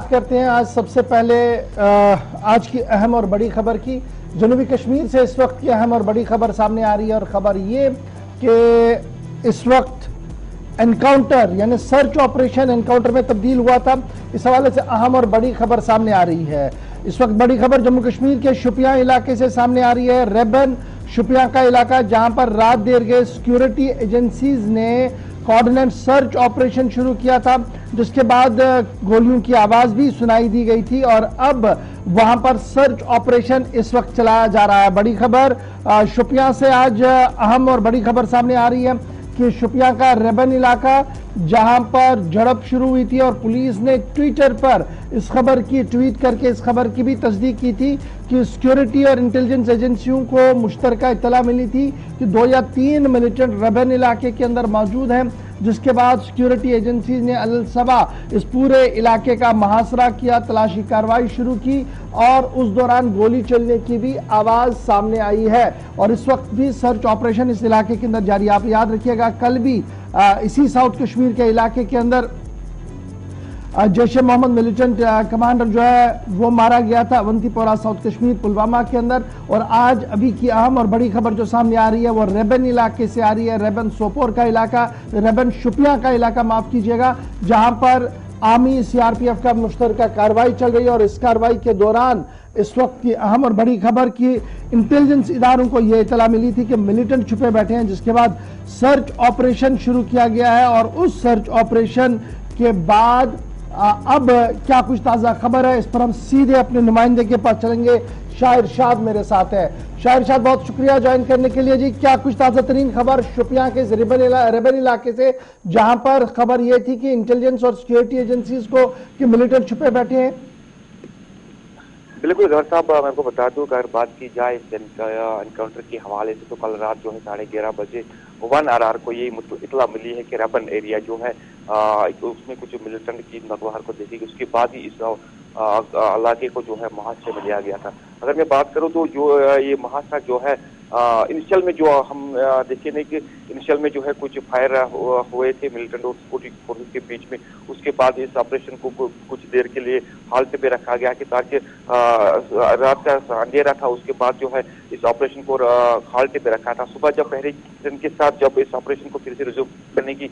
بات کرتے ہیں آج سب سے پہلے آج کی اہم اور بڑی خبر کی۔ جنوبی کشمیر سے اس وقت کی اہم اور بڑی خبر سامنے آ رہی ہے، اور خبر یہ کہ اس وقت انکاؤنٹر یعنی سرچ آپریشن انکاؤنٹر میں تبدیل ہوا تھا۔ اس حوالے سے اہم اور بڑی خبر سامنے آ رہی ہے۔ اس وقت بڑی خبر جموں کشمیر کے شوپیاں علاقے سے سامنے آ رہی ہے۔ ریبن شوپیاں کا علاقہ، جہاں پر رات دیر گئے سیکیورٹی ایجنسیز نے کوآرڈینیٹ سرچ آپریشن شروع کیا تھا، جس کے بعد گولیوں کی آواز بھی سنائی دی گئی تھی، اور اب وہاں پر سرچ آپریشن اس وقت چلایا جا رہا ہے۔ بڑی خبر شوپیاں سے آج اہم اور بڑی خبر سامنے آ رہی ہے کہ شوپیاں کا ریبن علاقہ، جہاں پر جھڑپ شروع ہوئی تھی اور پولیس نے ٹویٹر پر اس خبر کی ٹویٹ کر کے اس خبر کی بھی تصدیق کی تھی کہ سیکیورٹی اور انٹیلیجنس ایجنسیوں کو مشترکہ اطلاع ملی تھی کہ 2 یا 3 ملیٹنٹ ریبن علاقے کے اندر موجود ہیں، جس کے بعد سیکیورٹی ایجنسیز نے الصبح اس پورے علاقے کا محاصرہ کیا، تلاشی کارروائی شروع کی، اور اس دوران گولی چلنے کی بھی آواز سامنے آئی ہے، اور اس وقت بھی سرچ آپریشن اس علاقے کے اندر جاری۔ آپ یاد رکھیے گا کل بھی اسی ساؤتھ کشمیر کے علاقے کے اندر جیش محمد ملیٹنٹ کمانڈر جو ہے وہ مارا گیا تھا، اونتی پورہ ساؤتھ کشمیر پلوامہ کے اندر۔ اور آج ابھی کی اہم اور بڑی خبر جو سامنے آ رہی ہے وہ ریبن علاقے سے آ رہی ہے، ریبن سوپور کا علاقہ، ریبن شوپیاں کا علاقہ معاف کیجیے گا، جہاں پر army C R P F کا مشترکہ کارروائی چل رہی ہے، اور اس کارروائی کے دوران اس وقت کی اہم اور بڑی خبر کی انٹیلیجنس اداروں کو یہ اطلاع ملی تھی کہ ملیٹنٹ چھپے بیٹھے ہیں، جس کے بعد سرچ آپریشن شروع کیا گیا ہے، اور اس سرچ آپریشن کے بعد اب کیا کچھ تازہ خبر ہے، اس پر ہم سیدھے اپنے نمائندے کے پاس چلیں گے۔ شاہ ارشاد میرے ساتھ ہے۔ شاہ ارشاد، بہت شکریہ جوائن کرنے کے لیے جی۔ کیا کچھ تازہ ترین خبر شوپیاں کے ریبن علاقے سے، جہاں پر خبر یہ تھی کہ انٹیلیجنس اور سیکیورٹی ایجنسیز کو کہ ملیٹنٹ چھپے بیٹھے ہیں؟ بالکل ظہر صاحب، میں کو بتا دوں اگر بات کی جائے اس انکاؤنٹر کے حوالے سے، تو کل رات جو ہے 11:30 بجے 1RR کو یہ اطلاع ملی ہے کہ ریبن ایریا جو ہے اس میں کچھ ملیٹنٹ کی نقوہر کو دیکھی گئی، اس کے بعد ہی اس علاقے کو جو ہے محاصرے میں لیا گیا تھا۔ اگر میں بات کروں تو جو یہ محاصرہ جو ہے انیشل میں جو ہم دیکھیں نہیں کہ انیشل میں جو ہے کچھ فائر ہوئے تھے ملیٹنٹ اور سیکورٹی فورسز کے بیچ میں، اس کے بعد اس آپریشن کو کچھ دیر کے لیے حالت پہ رکھا گیا کہ تاکہ رات کا اندھیرا تھا، اس کے بعد جو ہے اس آپریشن کو حالت پہ رکھا تھا۔ صبح جب پہرے دن کے ساتھ جب اس آپریشن کو پھر سے ریزیوم کرنے کی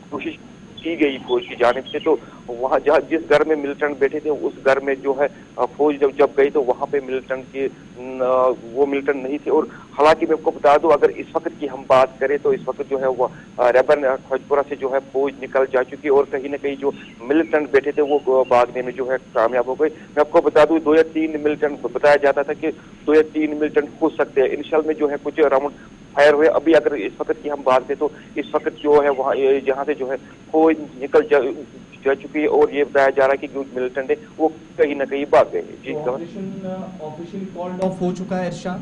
کوشش کی گئی فوج کی جانب سے، تو وہاں جس گھر میں ملیٹنٹ بیٹھے تھے اس گھر میں جو ہے فوج جب گئی تو وہاں پہ وہ ملیٹنٹ نہیں تھے۔ اور حالانکہ میں آپ کو بتا دوں اگر اس وقت کی ہم بات کریں تو اس وقت جو ہے وہ ریبن خوجپورہ سے جو ہے فوج نکل جا چکی، اور کہیں نہ کہیں جو ملیٹنٹ بیٹھے تھے وہ بھاگنے میں جو ہے کامیاب ہو گئے۔ میں آپ کو بتا دوں 2 یا 3 ملیٹنٹ بتایا جاتا تھا کہ 2 یا 3 ملیٹنٹ ہو سکتے ہیں۔ انیشل میں جو ہے کچھ راؤنڈ فائر ہوئے۔ ابھی اگر اس وقت کی ہم بات کریں تو اس وقت جو ہے وہاں جہاں سے جو ہے فوج نکل جا چکی ہے، اور یہ بتایا جا رہا ہے کہ جو ملیٹنٹ ہے وہ کہیں نہ کہیں بھاگ گئے ہیں۔ جی آپریشن کالڈ آف ہو چکا ہے ارشاد؟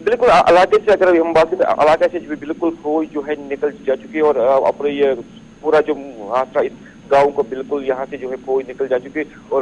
بالکل، علاقے سے اگر ہم بات کریں علاقے سے بالکل فوج جو ہے نکل جا چکی ہے، اور اپنے یہ پورا جو محاصرہ اس گاؤں کو بالکل یہاں سے جو ہے فوج نکل جا چکی ہے، اور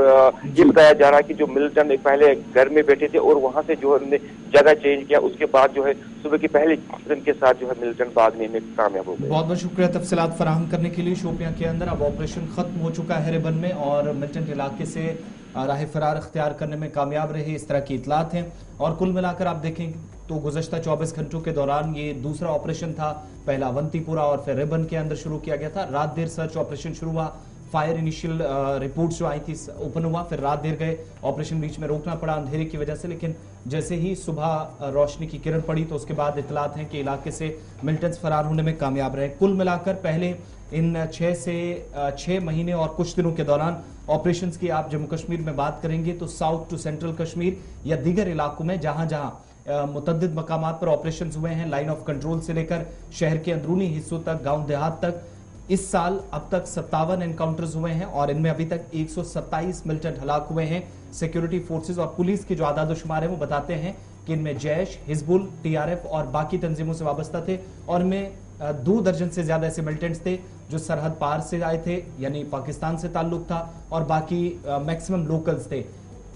یہ بتایا جا رہا ہے کہ جو ملیٹنٹ پہلے گھر میں بیٹھے تھے اور وہاں سے جو ہے جگہ چینج کیا، اس کے بعد جو ہے صبح کے پہلے دن کے ساتھ جو ہے ملیٹنٹ بھاگنے میں کامیاب ہو گئے۔ بہت بہت شکریہ تفصیلات فراہم کرنے کے لیے۔ شوپیاں کے اندر اب آپریشن ختم ہو چکا ہے ریبن میں، اور ملیٹنٹ علاقے سے راہ فرار اختیار کرنے میں کامیاب رہے، اس طرح کی اطلاعات ہیں۔ اور کل ملا کر آپ دیکھیں تو گزشتہ 24 گھنٹوں کے دوران یہ دوسرا آپریشن تھا، پہلا اونتی پورہ اور پھر ریبن کے اندر شروع کیا گیا تھا۔ رات دیر سرچ آپریشن شروع ہوا، فائر انیشیل رپورٹس جو آئی تھی اوپن ہوا، پھر رات دیر گئے، آپریشن بیچ میں روکنا پڑا اندھیرے کی وجہ سے، لیکن جیسے ہی صبح روشنی کی کرن پڑی تو اس کے بعد اطلاعات ہیں کہ علاقے سے ملیٹنٹس فرار ہونے میں کامیاب رہے۔ کل ملا کر پہلے ان 6 مہینے اور کچھ دنوں کے دوران آپریشنز کی آپ جموں کشمیر میں بات کریں گے تو ساؤتھ ٹو سینٹرل کشمیر یا دیگر علاقوں میں جہاں جہاں متعدد مقامات پر آپریشنز ہوئے ہیں، لائن آف کنٹرول سے لے کر شہر کے اندرونی حصوں تک، گاؤں دیہات تک، اس سال اب تک 57 انکاؤنٹرز ہوئے ہیں، اور ان میں ابھی تک 127 ملیٹنٹ ہلاک ہوئے ہیں۔ سیکیورٹی فورسز اور پولیس کے جو اعداد و شمار ہیں وہ بتاتے ہیں کہ ان میں جیش، حزب TRF اور باقی تنظیموں سے وابستہ تھے، اور ان میں 2 درجن سے زیادہ ایسے ملیٹنٹس تھے جو سرحد پار سے آئے تھے، یعنی پاکستان سے تعلق تھا، اور باقی میکسیمم لوکلز تھے۔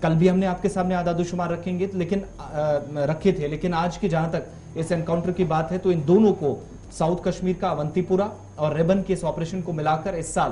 کل بھی ہم نے آپ کے سامنے اعداد و شمار رکھے تھے، لیکن آج کی جہاں تک اس انکاؤنٹر کی بات ہے تو ان دونوں کو ساؤتھ کشمیر کا اونتی پورہ اور ریبن کے اس آپریشن کو ملا کر اس سال